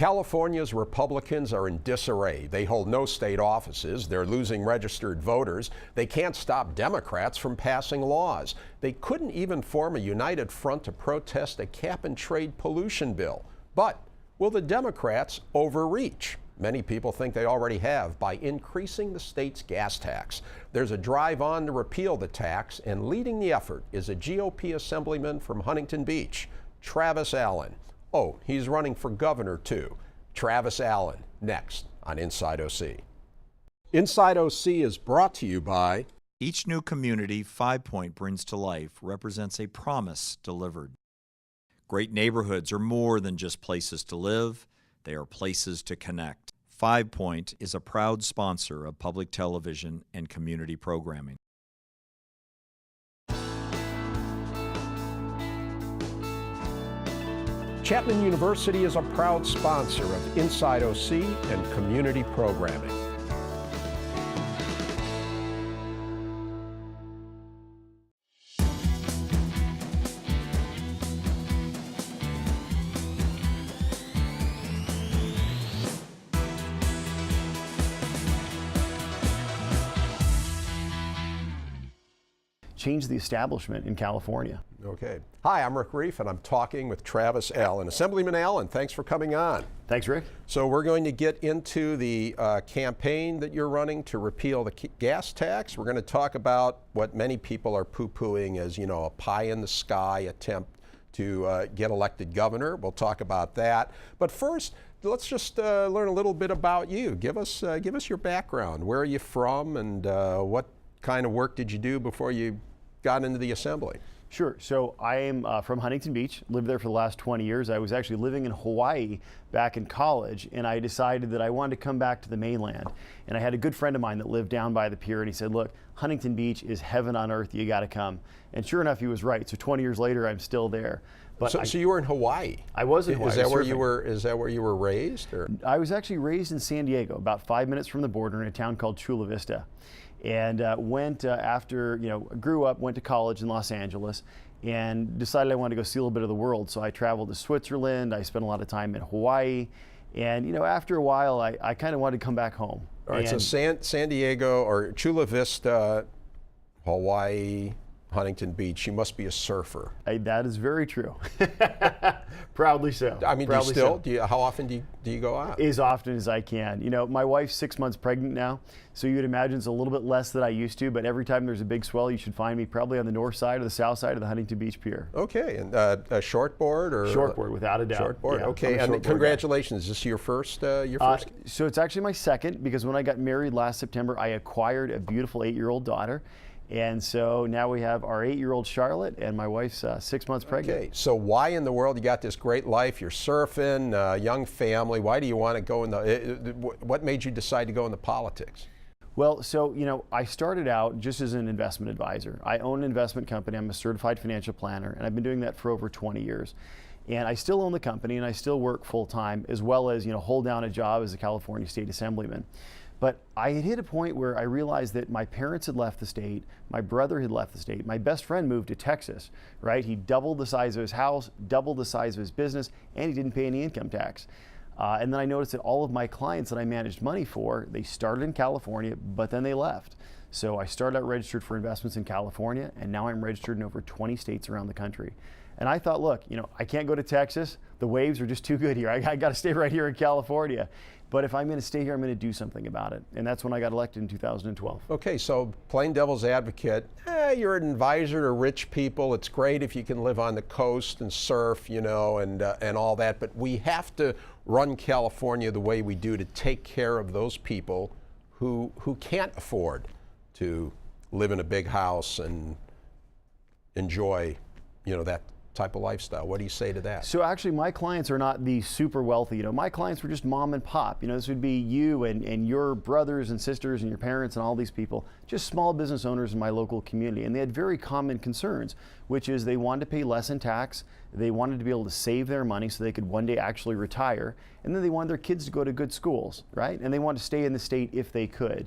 California's Republicans are in disarray. They hold no state offices. They're losing registered voters. They can't stop Democrats from passing laws. They couldn't even form a united front to protest a cap-and-trade pollution bill. But will the Democrats overreach? Many people think they already have by increasing the state's gas tax. There's a drive on to repeal the tax, and leading the effort is a GOP Assemblyman from Huntington Beach, Travis Allen. Oh, he's running for governor, too. Travis Allen, next on Inside OC. Inside OC is brought to you by... Each new community 5 Point brings to life represents a promise delivered. Great neighborhoods are more than just places to live. They are places to connect. 5 Point is a proud sponsor of public television and community programming. Chapman University is a proud sponsor of Inside OC and community programming. Change the establishment in California. Okay. Hi, I'm Rick Reiff, and I'm talking with Travis Allen. Assemblyman Allen, thanks for coming on. Thanks, Rick. So we're going to get into the campaign that you're running to repeal the gas tax. We're going to talk about what many people are poo-pooing as, you know, a pie-in-the-sky attempt to get elected governor. We'll talk about that. But first, let's just learn a little bit about you. Give us your background. Where are you from, and what kind of work did you do before you got into the Assembly? Sure. So I am from Huntington Beach, lived there for the last 20 years. I was actually living in Hawaii back in college, and I decided that I wanted to come back to the mainland. And I had a good friend of mine that lived down by the pier, and he said, look, Huntington Beach is heaven on earth. You got to come. And sure enough, he was right. So 20 years later, I'm still there. But so you were in Hawaii? I was in Hawaii. Is that where you were? Is that where you were raised? Or? I was actually raised in San Diego, about 5 minutes from the border, in a town called Chula Vista. And went after, grew up, went to college in Los Angeles, and decided I wanted to go see a little bit of the world. So I traveled to Switzerland. I spent a lot of time in Hawaii. And, after a while, I kind of wanted to come back home. All right, so San Diego or Chula Vista, Hawaii, Huntington Beach, you must be a surfer. That is very true. Proudly so. I mean, how often do you go out? As often as I can. My wife's 6 months pregnant now, so you would imagine it's a little bit less than I used to, but every time there's a big swell, you should find me probably on the north side or the south side of the Huntington Beach Pier. Okay, and a shortboard or? Shortboard, without a doubt. Shortboard, yeah, okay, and congratulations. Is this your first? So it's actually my second, because when I got married last September, I acquired a beautiful 8-year-old daughter. And so now we have our 8-year-old Charlotte, and my wife's 6 months pregnant. Okay, so why in the world, you got this great life, you're surfing, young family, why do you want to go in what made you decide to go into politics? Well, so, I started out just as an investment advisor. I own an investment company. I'm a certified financial planner, and I've been doing that for over 20 years. And I still own the company, and I still work full-time, as well as, hold down a job as a California State Assemblyman. But I had hit a point where I realized that my parents had left the state, my brother had left the state, my best friend moved to Texas, right? He doubled the size of his house, doubled the size of his business, and he didn't pay any income tax. And then I noticed that all of my clients that I managed money for, they started in California, but then they left. So I started out registered for investments in California, and now I'm registered in over 20 states around the country. And I thought, look, I can't go to Texas. The waves are just too good here. I got to stay right here in California. But if I'm going to stay here, I'm going to do something about it. And that's when I got elected in 2012. Okay, so plain devil's advocate, you're an advisor to rich people. It's great if you can live on the coast and surf, and all that. But we have to run California the way we do to take care of those people who can't afford to live in a big house and enjoy, that type of lifestyle. What do you say to that? So actually, my clients are not the super wealthy. My clients were just mom and pop. This would be you and your brothers and sisters and your parents and all these people, just small business owners in my local community. And they had very common concerns, which is they wanted to pay less in tax. They wanted to be able to save their money so they could one day actually retire. And then they wanted their kids to go to good schools, right? And they wanted to stay in the state if they could.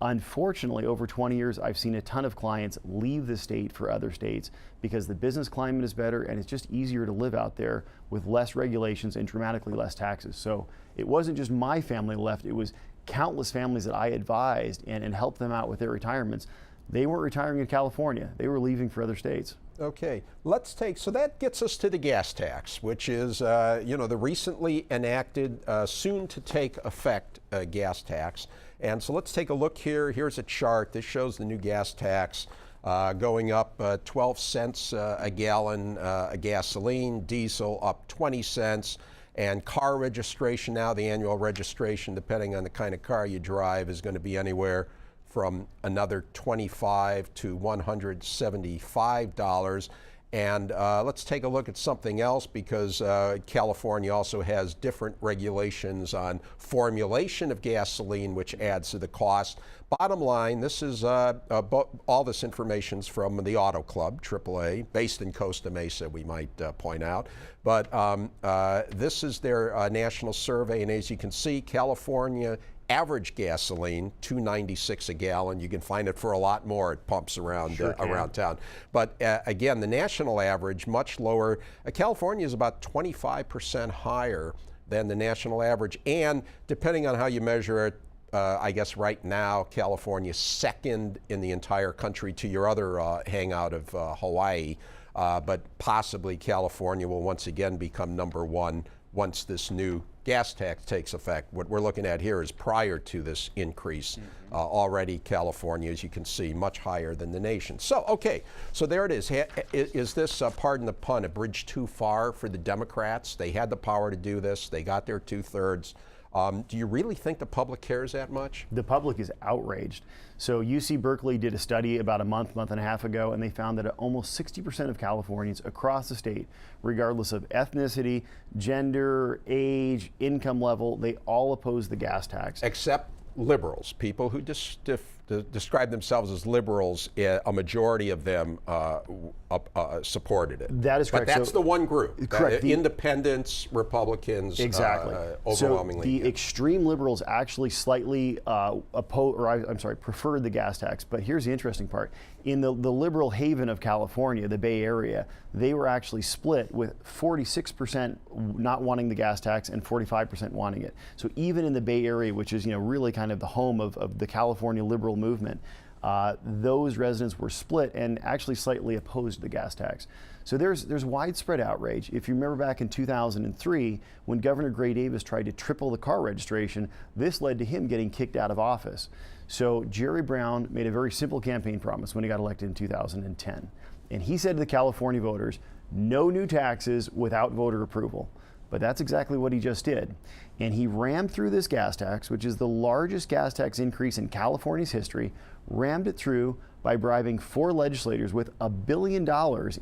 Unfortunately, over 20 years, I've seen a ton of clients leave the state for other states because the business climate is better and it's just easier to live out there with less regulations and dramatically less taxes. So it wasn't just my family left, it was countless families that I advised and helped them out with their retirements. They weren't retiring in California, they were leaving for other states. Okay, so that gets us to the gas tax, which is, the recently enacted, soon to take effect gas tax. And so let's take a look here. Here's a chart. This shows the new gas tax going up 12 cents a gallon, gasoline, diesel up 20 cents. And car registration now, the annual registration, depending on the kind of car you drive, is going to be anywhere from another $25 to $175. And let's take a look at something else, because California also has different regulations on formulation of gasoline, which adds to the cost. Bottom line, this is all this information's from the Auto Club, AAA, based in Costa Mesa, we might point out. But this is their national survey, and as you can see, California average gasoline, $2.96 a gallon. You can find it for a lot more at pumps around around town. But again, the national average, much lower. California is about 25% higher than the national average. And depending on how you measure it, I guess right now, California's second in the entire country to your other hangout of Hawaii. But possibly California will once again become number one once this new gas tax takes effect. What we're looking at here is prior to this increase. Already California, as you can see, much higher than the nation. So, okay, so there it is. Is this, pardon the pun, a bridge too far for the Democrats? They had the power to do this. They got their 2/3. Do you really think the public cares that much? The public is outraged. So UC Berkeley did a study about a month and a half ago, and they found that almost 60% of Californians across the state, regardless of ethnicity, gender, age, income level, they all oppose the gas tax. Except liberals, people who describe themselves as liberals. A majority of them supported it. That is correct. But that's the one group. Correct. Independents, Republicans, exactly. Overwhelmingly. So the extreme liberals actually slightly preferred the gas tax. But here's the interesting part. In the liberal haven of California, the Bay Area, they were actually split, with 46% not wanting the gas tax and 45% wanting it. So even in the Bay Area, which is really kind of the home of the California liberal movement, those residents were split and actually slightly opposed the gas tax. So there's widespread outrage. If you remember back in 2003, when Governor Gray Davis tried to triple the car registration, this led to him getting kicked out of office. So Jerry Brown made a very simple campaign promise when he got elected in 2010. And he said to the California voters, no new taxes without voter approval. But that's exactly what he just did. And he rammed through this gas tax, which is the largest gas tax increase in California's history, rammed it through by bribing 4 legislators with $1 billion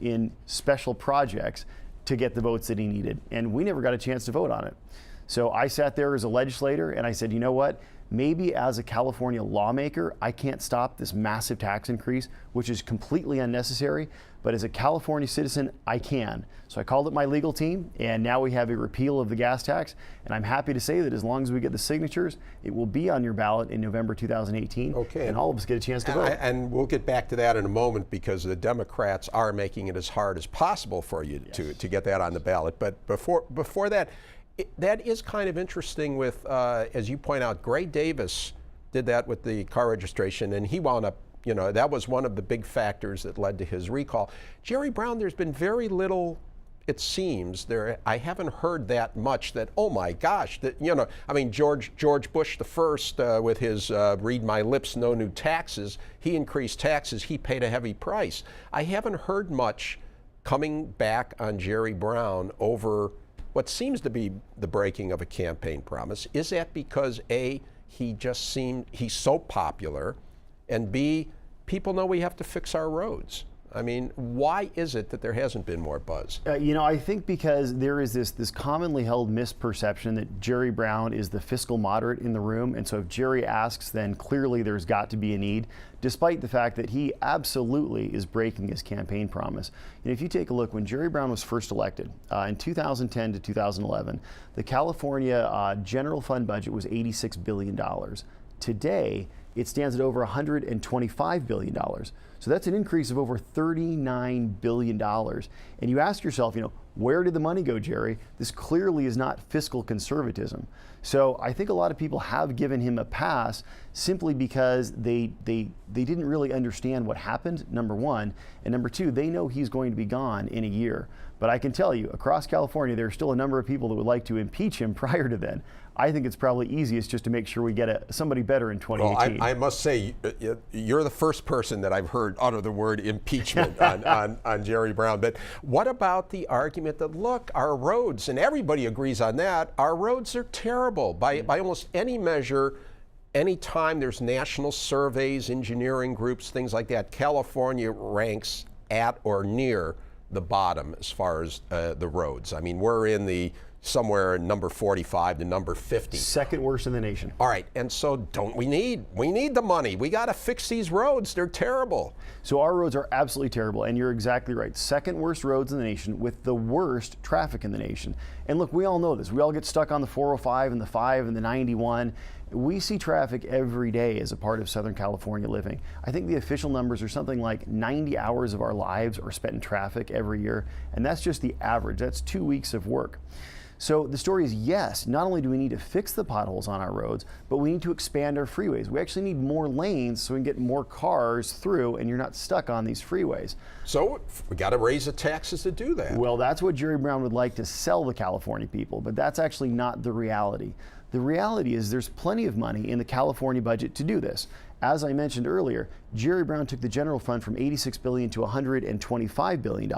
in special projects to get the votes that he needed. And we never got a chance to vote on it. So I sat there as a legislator and I said, you know what? Maybe as a California lawmaker, I can't stop this massive tax increase, which is completely unnecessary. But as a California citizen, I can. So I called up my legal team, and now we have a repeal of the gas tax. And I'm happy to say that as long as we get the signatures, it will be on your ballot in November 2018. Okay. And all of us get a chance to vote. And we'll get back to that in a moment, because the Democrats are making it as hard as possible for you to get that on the ballot. But before that, that is kind of interesting with, as you point out, Gray Davis did that with the car registration, and he wound up, that was one of the big factors that led to his recall. Jerry Brown, there's been very little, it seems, I haven't heard that much that, oh my gosh, that, George Bush the first with his read my lips, no new taxes, he increased taxes, he paid a heavy price. I haven't heard much coming back on Jerry Brown over what seems to be the breaking of a campaign promise. Is that because A, he's so popular, and B, people know we have to fix our roads? I mean, why is it that there hasn't been more buzz? I think because there is this commonly held misperception that Jerry Brown is the fiscal moderate in the room, and so if Jerry asks, then clearly there's got to be a need, despite the fact that he absolutely is breaking his campaign promise. And if you take a look, when Jerry Brown was first elected in 2010 to 2011, the California general fund budget was $86 billion. Today, it stands at over $125 billion. So that's an increase of over $39 billion. And you ask yourself, where did the money go, Jerry? This clearly is not fiscal conservatism. So I think a lot of people have given him a pass simply because they didn't really understand what happened, number one. And number two, they know he's going to be gone in a year. But I can tell you, across California, there are still a number of people that would like to impeach him prior to then. I think it's probably easiest just to make sure we get somebody better in 2018. Well, I must say, you're the first person that I've heard utter the word impeachment on Jerry Brown. But what about the argument that, look, our roads, and everybody agrees on that, our roads are terrible by almost any measure. Anytime there's national surveys, engineering groups, things like that, California ranks at or near the bottom as far as the roads. I mean, we're in somewhere number 45 to number 50. Second worst in the nation. All right, and so we need the money. We got to fix these roads. They're terrible. So our roads are absolutely terrible, and you're exactly right. Second worst roads in the nation with the worst traffic in the nation. And look, we all know this. We all get stuck on the 405 and the 5 and the 91. We see traffic every day as a part of Southern California living. I think the official numbers are something like 90 hours of our lives are spent in traffic every year, and that's just the average. That's 2 weeks of work. So the story is, yes, not only do we need to fix the potholes on our roads, but we need to expand our freeways. We actually need more lanes so we can get more cars through and you're not stuck on these freeways. So we got to raise the taxes to do that. Well, that's what Jerry Brown would like to sell the California people, but that's actually not the reality. The reality is there's plenty of money in the California budget to do this. As I mentioned earlier, Jerry Brown took the general fund from $86 billion to $125 billion.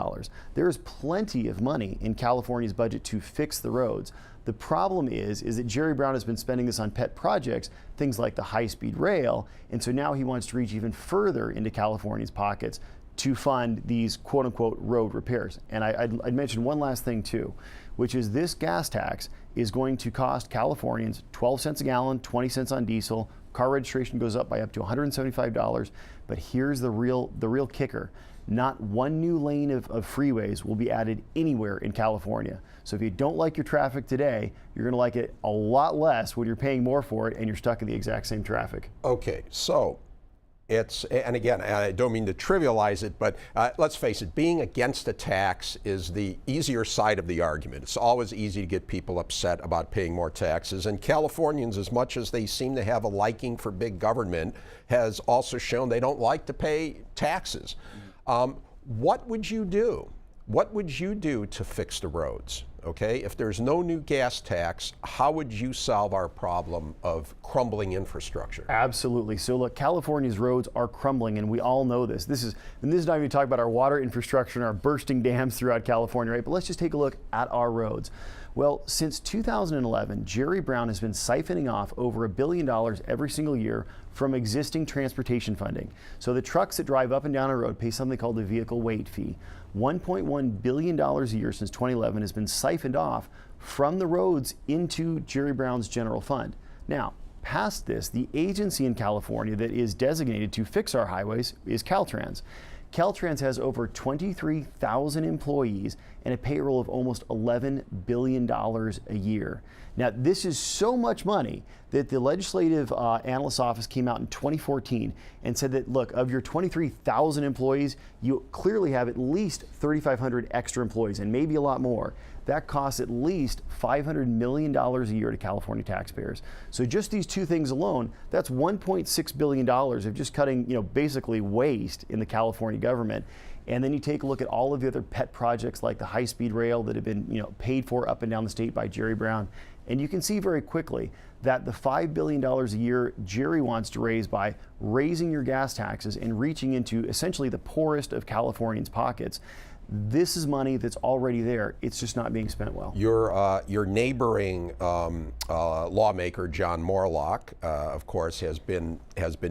There is plenty of money in California's budget to fix the roads. The problem is that Jerry Brown has been spending this on pet projects, things like the high-speed rail, and so now he wants to reach even further into California's pockets to fund these quote-unquote road repairs. And I'd mention one last thing too, which is this gas tax is going to cost Californians 12 cents a gallon, 20 cents on diesel. Car registration goes up by up to $175. But here's the real kicker. Not one new lane of freeways will be added anywhere in California. So if you don't like your traffic today, you're going to like it a lot less when you're paying more for it and you're stuck in the exact same traffic. Okay, so and again, I don't mean to trivialize it, but let's face it, being against a tax is the easier side of the argument. It's always easy to get people upset about paying more taxes. And Californians, as much as they seem to have a liking for big government, has also shown they don't like to pay taxes. What would you do? What would you do to fix the roads? Okay, if there's no new gas tax, how would you solve our problem of crumbling infrastructure? Absolutely. So look, California's roads are crumbling, and we all know this. This is not even talking about our water infrastructure and our bursting dams throughout California, right? But let's just take a look at our roads. Well, since 2011, Jerry Brown has been siphoning off over $1 billion every single year from existing transportation funding. So the trucks that drive up and down a road pay something called the vehicle weight fee. $1.1 billion a year since 2011 has been siphoned off from the roads into Jerry Brown's general fund. Now, past this, the agency in California that is designated to fix our highways is Caltrans. Caltrans has over 23,000 employees and a payroll of almost $11 billion a year. Now, this is so much money that the Legislative Analyst's Office came out in 2014 and said that, look, of your 23,000 employees, you clearly have at least 3,500 extra employees and maybe a lot more. That costs at least $500 million a year to California taxpayers. So just these two things alone, that's $1.6 billion of just cutting, basically waste in the California government. And then you take a look at all of the other pet projects like the high-speed rail that have been, paid for up and down the state by Jerry Brown. And you can see very quickly that the $5 billion a year Jerry wants to raise by raising your gas taxes and reaching into essentially the poorest of Californians' pockets, this is money that's already there. It's just not being spent well. Your neighboring lawmaker, John Morlock, of course, has been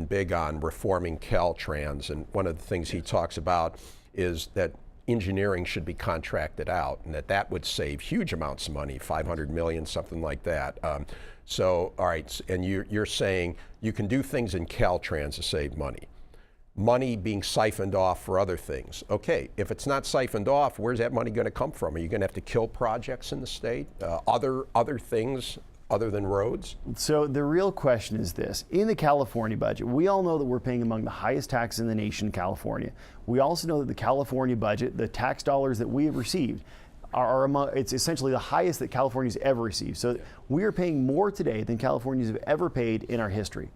big on reforming Caltrans, and one of the things he talks about is that engineering should be contracted out, and that would save huge amounts of money, $500 million, something like that. So, all right, and you're saying you can do things in Caltrans to save money. Money being siphoned off for other things. Okay, if it's not siphoned off, where's that money going to come from? Are you going to have to kill projects in the state? Other things other than roads? So the real question is this. In the California budget, we all know that we're paying among the highest taxes in the nation in California. We also know that the California budget, the tax dollars that we have received, are among, it's essentially the highest that California's ever received. So we are paying more today than Californians have ever paid in our history.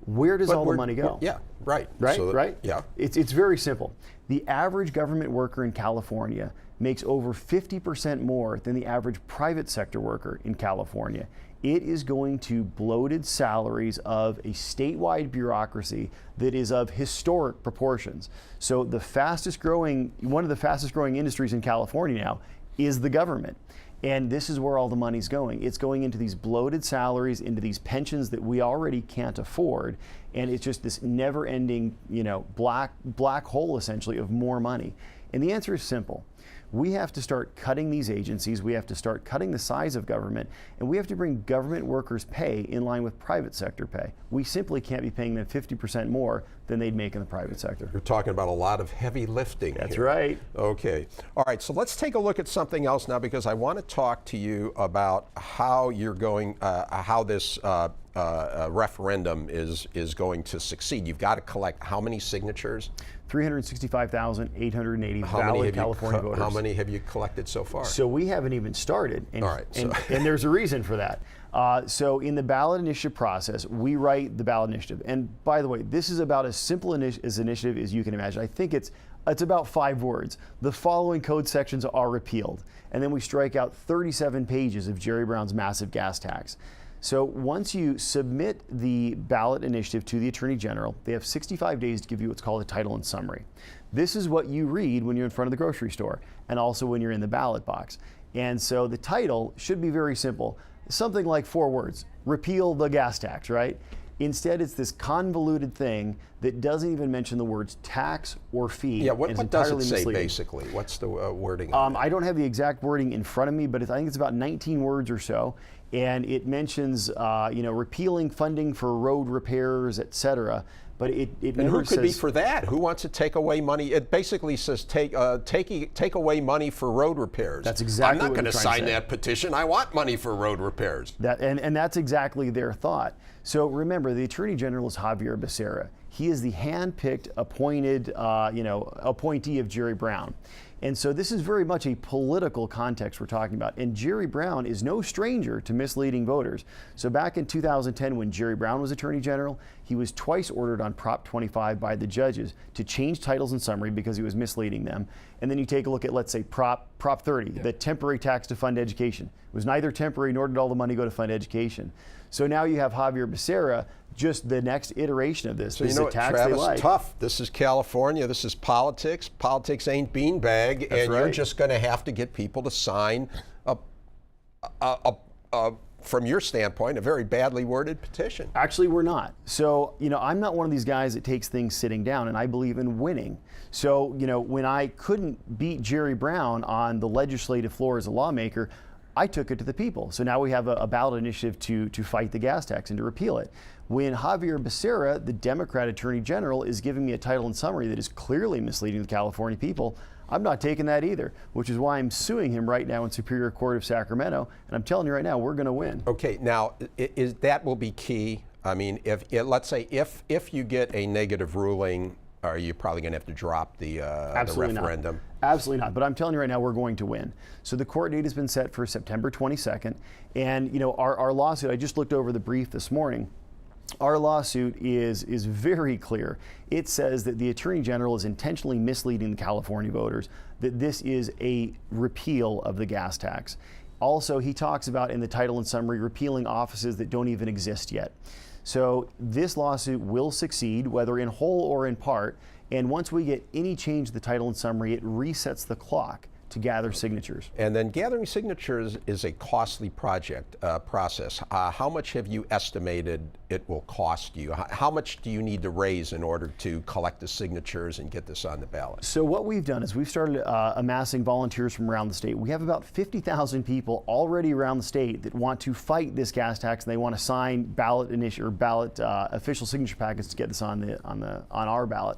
Where does all the money go? Yeah, right. Right, So right? Yeah. It's very simple. The average government worker in California makes over 50% more than the average private sector worker in California. It is going to bloated salaries of a statewide bureaucracy that is of historic proportions. So the fastest growing, one of the fastest growing industries in California now is the government. And this is where all the money's going. It's going into these bloated salaries, into these pensions that we already can't afford. And it's just this never-ending, black hole essentially of more money. And the answer is simple. We have to start cutting these agencies, we have to start cutting the size of government, and we have to bring government workers' pay in line with private sector pay. We simply can't be paying them 50% more than they'd make in the private sector. You're talking about a lot of heavy lifting. That's here. right. Okay. All right, so let's take a look at something else now, because I want to talk to you about how you're going, how this referendum is going to succeed. You've got to collect how many signatures? 365,880 valid California voters. How many have you collected so far? So we haven't even started, and, All right, and there's a reason for that. So in the ballot initiative process, we write the ballot initiative. And by the way, this is about as simple as initiative as you can imagine. I think it's about 5 words. The following code sections are repealed. And then we strike out 37 pages of Jerry Brown's massive gas tax. So once you submit the ballot initiative to the Attorney General, they have 65 days to give you what's called a title and summary. This is what you read when you're in front of the grocery store and also when you're in the ballot box. And so the title should be very simple. Something like 4 words, repeal the gas tax, right? Instead, it's this convoluted thing that doesn't even mention the words tax or fee. Yeah, what does it say misleading. basically? What's the wording on I don't have the exact wording in front of me, but I think it's about 19 words or so. And it mentions, repealing funding for road repairs, et cetera. But it and never who could says, be for that? Who wants to take away money? It basically says take away money for road repairs. That's exactly I'm not what going they're to trying sign to say. that petition. I want money for road repairs. And that's exactly their thought. So remember, the Attorney General is Javier Becerra. He is the hand-picked, appointed, appointee of Jerry Brown. And so this is very much a political context we're talking about. And Jerry Brown is no stranger to misleading voters. So back in 2010, when Jerry Brown was Attorney General, he was twice ordered on Prop 25 by the judges to change titles and summary because he was misleading them. And then you take a look at, let's say, Prop 30, the temporary tax to fund education. It was neither temporary nor did all the money go to fund education. So now you have Javier Becerra, just the next iteration of this. So this you know is what, a tax Travis, they like. tough. This is California. This is politics. Politics ain't beanbag, and you're right. just going to have to get people to sign from your standpoint, a very badly worded petition. Actually, we're not. So, I'm not one of these guys that takes things sitting down, and I believe in winning. So, when I couldn't beat Jerry Brown on the legislative floor as a lawmaker, I took it to the people. So now we have a ballot initiative to fight the gas tax and to repeal it. When Javier Becerra, the Democrat Attorney General, is giving me a title and summary that is clearly misleading the California people, I'm not taking that either, which is why I'm suing him right now in Superior Court of Sacramento. And I'm telling you right now, we're going to win. Okay, now that will be key. I mean, let's say if you get a negative ruling, are you probably going to have to drop the referendum? Not. Absolutely not. But I'm telling you right now, we're going to win. So the court date has been set for September 22nd. And, our lawsuit, I just looked over the brief this morning. Our lawsuit is very clear. It says that the Attorney General is intentionally misleading the California voters, that this is a repeal of the gas tax. Also, he talks about in the title and summary repealing offices that don't even exist yet. So this lawsuit will succeed, whether in whole or in part. And once we get any change to the title and summary, it resets the clock to gather signatures. And then gathering signatures is a costly process. How much have you estimated it will cost you? How much do you need to raise in order to collect the signatures and get this on the ballot? So what we've done is we've started amassing volunteers from around the state. We have about 50,000 people already around the state that want to fight this gas tax, and they want to sign ballot official signature packets to get this on our ballot.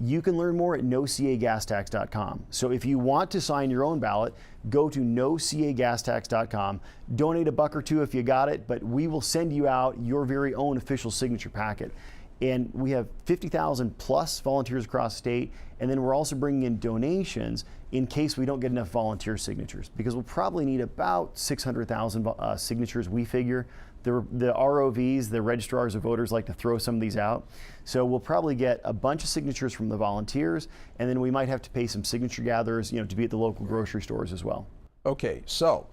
You can learn more at nocagastax.com. So if you want to sign your own ballot, go to nocagastax.com. Donate $1 or $2 if you got it, but we will send you out your very own official signature packet. And we have 50,000 plus volunteers across the state, and then we're also bringing in donations in case we don't get enough volunteer signatures, because we'll probably need about 600,000 signatures, we figure. The ROVs, the registrars of voters, like to throw some of these out. So we'll probably get a bunch of signatures from the volunteers, and then we might have to pay some signature gatherers, to be at the local grocery stores as well. Okay, so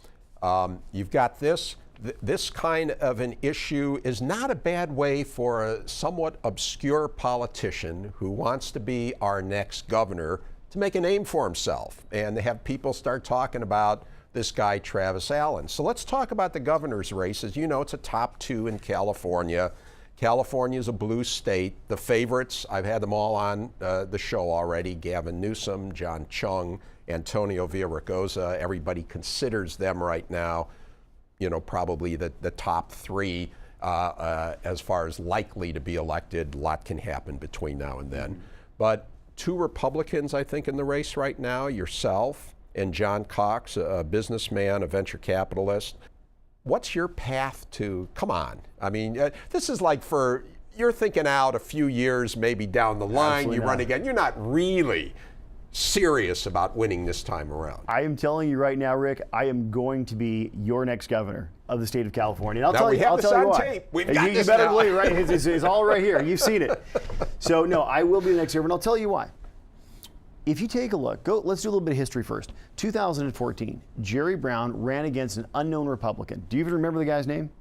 you've got this. This kind of an issue is not a bad way for a somewhat obscure politician who wants to be our next governor to make a name for himself and to have people start talking about this guy, Travis Allen. So let's talk about the governor's race. As you know, it's a top 2 in California. California is a blue state. The favorites, I've had them all on the show already: Gavin Newsom, John Chung, Antonio Villaraigosa. Everybody considers them right now, probably the top 3 as far as likely to be elected. A lot can happen between now and then. But 2 Republicans, I think, in the race right now: yourself and John Cox, a businessman, a venture capitalist. What's your path to, come on, I mean, this is like you're thinking out a few years, maybe down the line. Absolutely you not. run again. You're not really serious about winning this time around. I am telling you right now, Rick, I am going to be your next governor of the state of California. And I'll Now tell we you, have I'll this tell you on why. tape. We've got you this better now. believe, right? It's all right here. You've seen it. So no, I will be the next governor, and I'll tell you why. If you take a look, let's do a little bit of history first. 2014, Jerry Brown ran against an unknown Republican. Do you even remember the guy's name?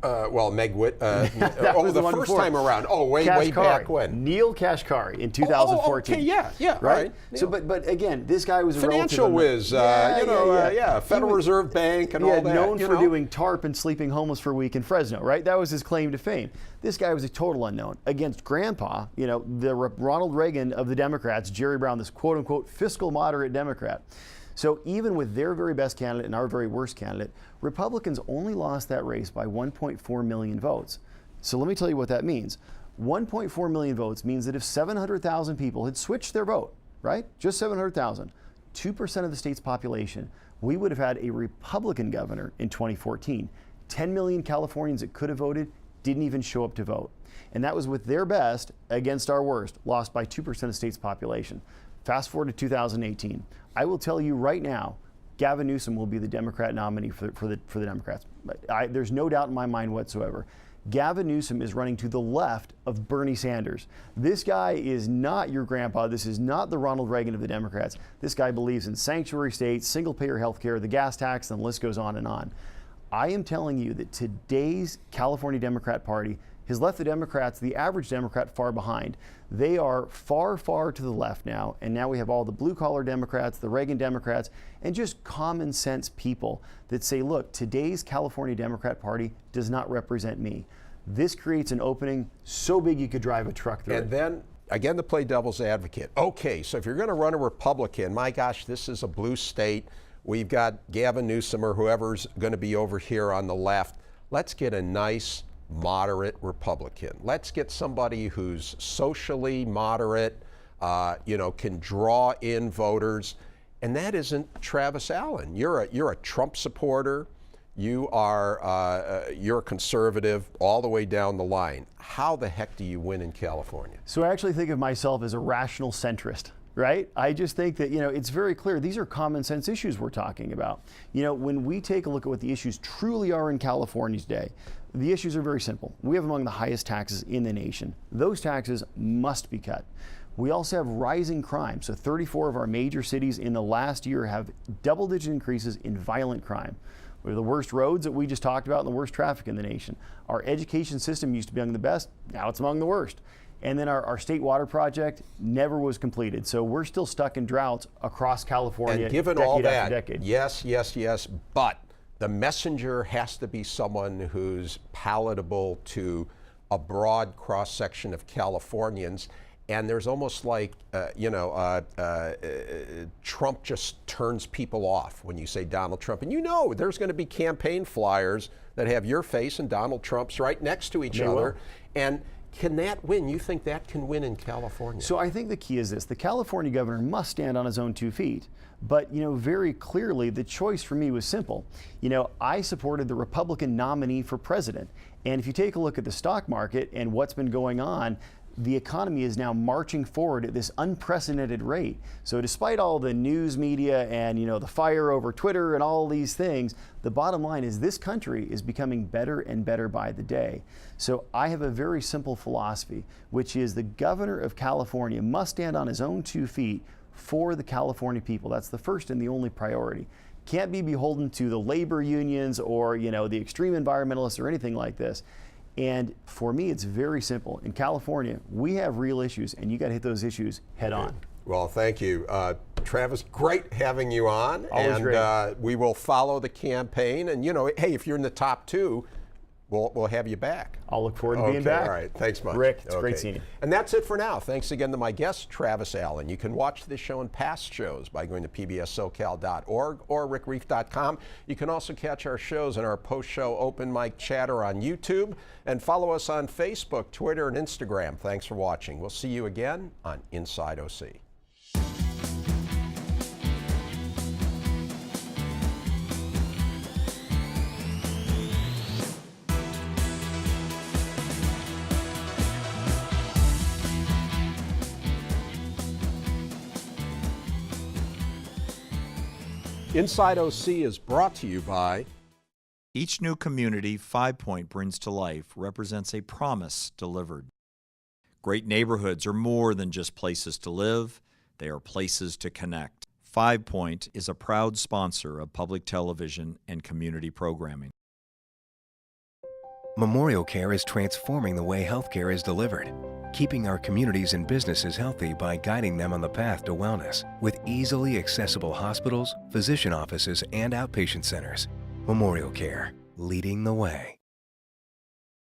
Well, Meg Witt. was the one first before. time around. Oh, way Kashkari. back when. Neil Kashkari in 2014. Okay, yeah, Right? Yeah. So, but again, this guy was a Financial relative whiz, yeah. Federal Reserve Bank and Yeah, all that. known for doing TARP and sleeping homeless for a week in Fresno, right? That was his claim to fame. This guy was a total unknown. Against Grandpa, the Ronald Reagan of the Democrats, Jerry Brown, this quote-unquote fiscal moderate Democrat. So even with their very best candidate and our very worst candidate, Republicans only lost that race by 1.4 million votes. So let me tell you what that means. 1.4 million votes means that if 700,000 people had switched their vote, right? Just 700,000, 2% of the state's population, we would have had a Republican governor in 2014. 10 million Californians that could have voted didn't even show up to vote. And that was with their best against our worst, lost by 2% of the state's population. Fast forward to 2018. I will tell you right now, Gavin Newsom will be the Democrat nominee for the Democrats. There's no doubt in my mind whatsoever. Gavin Newsom is running to the left of Bernie Sanders. This guy is not your grandpa. This is not the Ronald Reagan of the Democrats. This guy believes in sanctuary states, single-payer health care, the gas tax, and the list goes on and on. I am telling you that today's California Democrat Party has left the Democrats, the average Democrat, far behind. They are far, far to the left now, and now we have all the blue-collar Democrats, the Reagan Democrats, and just common sense people that say, look, today's California Democrat Party does not represent me. This creates an opening so big you could drive a truck through it. And then, again, to play devil's advocate. Okay, so if you're going to run a Republican, my gosh, this is a blue state. We've got Gavin Newsom or whoever's going to be over here on the left. Let's get a nice, moderate Republican. Let's get somebody who's socially moderate, can draw in voters. And that isn't Travis Allen. You're a Trump supporter. You're a conservative all the way down the line. How the heck do you win in California? So I actually think of myself as a rational centrist, right? I just think that, it's very clear. These are common sense issues we're talking about. When we take a look at what the issues truly are in California today, the issues are very simple. We have among the highest taxes in the nation. Those taxes must be cut. We also have rising crime. So 34 of our major cities in the last year have double-digit increases in violent crime. We have the worst roads that we just talked about and the worst traffic in the nation. Our education system used to be among the best. Now it's among the worst. And then our state water project never was completed. So we're still stuck in droughts across California. And given decade all after that, decade. yes, but the messenger has to be someone who's palatable to a broad cross-section of Californians. And there's almost like, Trump just turns people off when you say Donald Trump. And there's going to be campaign flyers that have your face and Donald Trump's right next to each other. And Can that win? You think that can win in California? So I think the key is this: the California governor must stand on his own 2 feet. But very clearly the choice for me was simple. I supported the Republican nominee for president. And if you take a look at the stock market and what's been going on, the economy is now marching forward at this unprecedented rate. So despite all the news media and the fire over Twitter and all these things, the bottom line is this country is becoming better and better by the day. So I have a very simple philosophy, which is the governor of California must stand on his own 2 feet for the California people. That's the first and the only priority. Can't be beholden to the labor unions or the extreme environmentalists or anything like this. And for me, it's very simple. In California, we have real issues, and you got to hit those issues head on. Well, thank you. Travis, great having you on. Always great. We will follow the campaign. And, hey, if you're in the top 2, we'll have you back. I'll look forward to being back. All right. Thanks much. Rick, it's great seeing you. And that's it for now. Thanks again to my guest, Travis Allen. You can watch this show and past shows by going to pbssocal.org or rickreiff.com. You can also catch our shows and our post-show open mic chatter on YouTube, and follow us on Facebook, Twitter, and Instagram. Thanks for watching. We'll see you again on Inside OC. Inside OC is brought to you by... Each new community 5 Point brings to life represents a promise delivered. Great neighborhoods are more than just places to live, they are places to connect. 5 Point is a proud sponsor of public television and community programming. Memorial Care is transforming the way healthcare is delivered, keeping our communities and businesses healthy by guiding them on the path to wellness with easily accessible hospitals, physician offices, and outpatient centers. Memorial Care, leading the way.